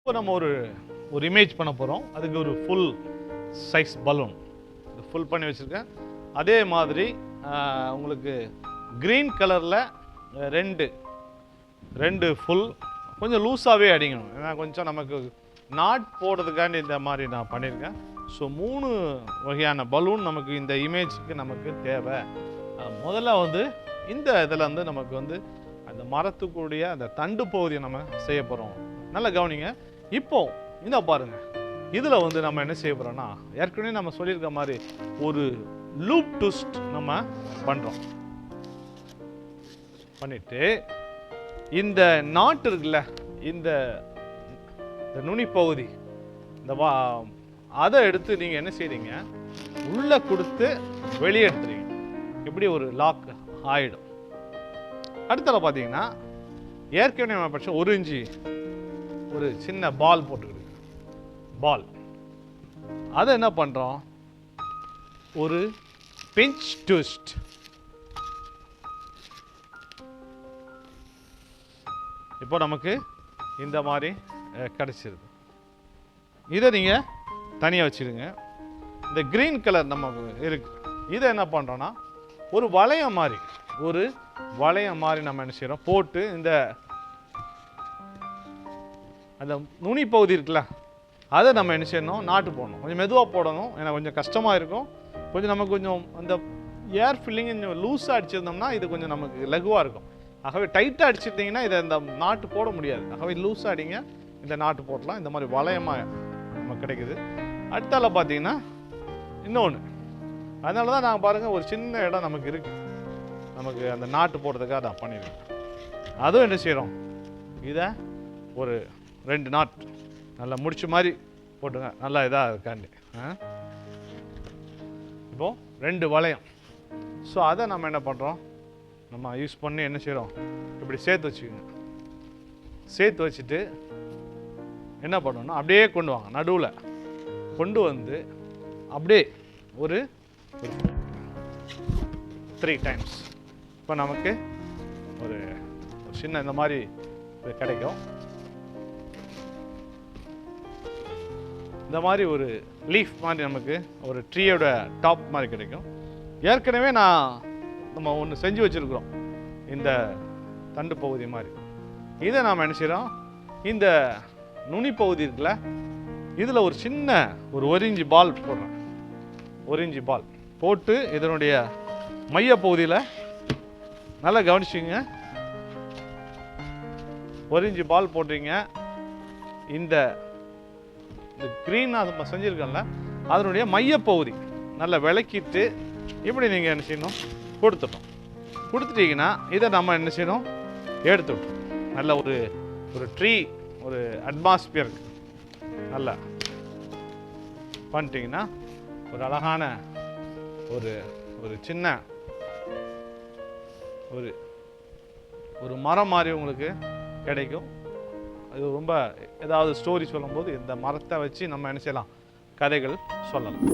இப்போ நம்ம ஒரு இமேஜ் பண்ண போகிறோம். அதுக்கு ஒரு ஃபுல் சைஸ் பலூன் ஃபுல் பண்ணி வச்சுருக்கேன். அதே மாதிரி உங்களுக்கு க்ரீன் கலரில் ரெண்டு ஃபுல் கொஞ்சம் லூஸாகவே அடிக்கணும். ஏன்னா கொஞ்சம் நமக்கு நாட் போடுறதுக்காண்டி இந்த மாதிரி நான் பண்ணியிருக்கேன். ஸோ 3 வகையான பலூன் நமக்கு இந்த இமேஜுக்கு நமக்கு தேவை. முதல்ல இந்த இதில் நமக்கு அந்த மரத்துக்குடைய அந்த தண்டு பகுதியை நம்ம செய்ய போகிறோம். நல்லா கவனிங்க. இப்போ இந்த பாருங்க, இதில் நம்ம என்ன செய்ய போகிறோம்னா, ஏற்கனவே நம்ம சொல்லியிருக்க மாதிரி ஒரு லூப் ட்விஸ்ட் நம்ம பண்ணுறோம். பண்ணிட்டு இந்த நாட்டு இருக்குல்ல, இந்த நுனி பகுதி அதை எடுத்து நீங்கள் என்ன செய்றீங்க, உள்ளே கொடுத்து வெளியே எடுத்துறீங்க. இப்படி ஒரு லாக் ஆகிடும். அடுத்தல பார்த்தீங்கன்னா ஏற்கனவே நம்ம படிச்ச 1 இன்ச்சு ஒரு சின்ன பால் போட்டுக்கிடுங்க. பால் அதை என்ன பண்ணுறோம், ஒரு பிஞ்ச் ட்விஸ்ட். இப்போ நமக்கு இந்த மாதிரி கிடைச்சிருது. இதை நீங்கள் தனியாக வச்சுடுங்க. இந்த க்ரீன் கலர் நமக்கு இருக்கு, இதை என்ன பண்ணுறோன்னா ஒரு வளையம் மாதிரி நம்ம என்ன செய்கிறோம், போட்டு இந்த அந்த நுனி பகுதி இருக்குல்ல, அதை நம்ம என்ன செய்யணும், நாட்டு போடணும். கொஞ்சம் மெதுவாக போடணும், ஏன்னா கொஞ்சம் கஷ்டமாக இருக்கும். நமக்கு கொஞ்சம் அந்த ஏர் ஃபில்லிங் கொஞ்சம் லூஸாக அடிச்சிருந்தோம்னா இது கொஞ்சம் நமக்கு லகுவாக இருக்கும். ஆகவே டைட்டாக அடிச்சிருந்தீங்கன்னா இதை இந்த நாட்டு போட முடியாது. ஆகவே லூஸாக அடிங்க, இந்த நாட்டு போடலாம். இந்த மாதிரி வளையமாக நமக்கு கிடைக்குது. அடுத்தால பார்த்தீங்கன்னா இன்னொன்று, அதனால தான் நாங்கள் பாருங்கள் ஒரு சின்ன இடம் நமக்கு இருக்குது, நமக்கு அந்த நாட்டு போடுறதுக்காக நான் பண்ணியிருக்கேன். அதுவும் என்ன செய்கிறோம், இதை ஒரு 2 நாட் நல்லா முடிச்ச மாதிரி போட்டுங்க. நல்லா இதாக இருக்காண்டி இப்போ 2 வளையம். ஸோ அதை நம்ம என்ன பண்ணுறோம், நம்ம யூஸ் பண்ணி என்ன செய்கிறோம், இப்படி சேர்த்து வச்சுக்கோங்க. சேர்த்து வச்சுட்டு என்ன பண்ணணும்னா அப்படியே கொண்டு வாங்க, நடுவில் கொண்டு வந்து அப்படியே ஒரு 3 டைம்ஸ். இப்போ நமக்கு ஒரு சின்ன இந்த மாதிரி கிடைக்கும். இந்த மாதிரி ஒரு லீஃப் மாதிரி நமக்கு ஒரு ட்ரீயோட டாப் மாதிரி கிடைக்கும். ஏற்கனவே நம்ம ஒன்று செஞ்சு வச்சுருக்குறோம், இந்த தண்டு பகுதி மாதிரி. இதை நாம் என்ன செய்கிறோம், இந்த நுனி பகுதி இருக்குல்ல, இதில் ஒரு சின்ன ஒரு 1 இன்ச்சு பால் போடுறேன். 1 இன்ச்சு பால் போட்டு இதனுடைய மைய பகுதியில் நல்லா கவனிச்சிங்க. 1 இன்ச்சு பால் போடுறீங்க. இந்த க்ரீனாக நம்ம செஞ்சுருக்கோம்ல, அதனுடைய மையப்பகுதி நல்லா விளக்கிட்டு இப்படி நீங்கள் என்ன செய்யணும், கொடுத்துட்டீங்கன்னா இதை நம்ம என்ன செய்யணும், எடுத்துட்டோம். நல்ல ஒரு ட்ரீ, ஒரு அட்மாஸ்பியருக்கு நல்லா பண்ணிட்டீங்கன்னா ஒரு அழகான ஒரு சின்ன ஒரு மரம் மாதிரி உங்களுக்கு கிடைக்கும். அது ரொம்ப ஏதாவது ஸ்டோரி சொல்லும்போது இந்த மரத்தை வச்சு நம்ம என்ன செய்யலாம், கதைகள் சொல்லலாம்.